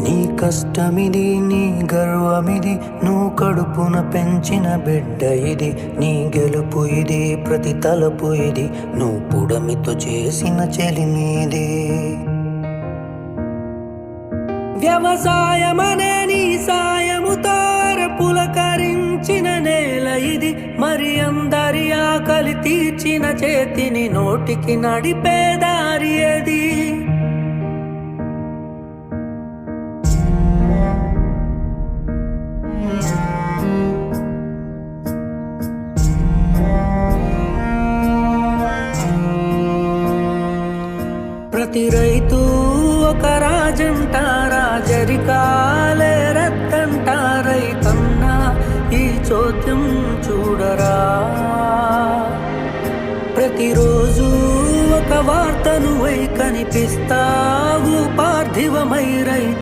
నీ కష్టమిది, నీ గర్వమిది, నువ్వు కడుపున పెంచిన బిడ్డ ఇది. నీ గెలుపు ఇది, ప్రతి తలపు ఇది, నువ్వు పుడమితో చేసిన చెలిమీది. వ్యవసాయమనే నీ సాయముతో పులకరించిన నేల ఇది. మరి అందరి ఆకలి తీర్చిన చేతిని నోటికి నడిపే దారి అది. ప్రతి రైతు ఒక రాజంట, రాజరికాలే రద్దంట. రైతన్నా ఈ చోద్యం చూడరా, ప్రతిరోజు ఒక వార్తను వై కనిపిస్తావు పార్థివమై రైతు.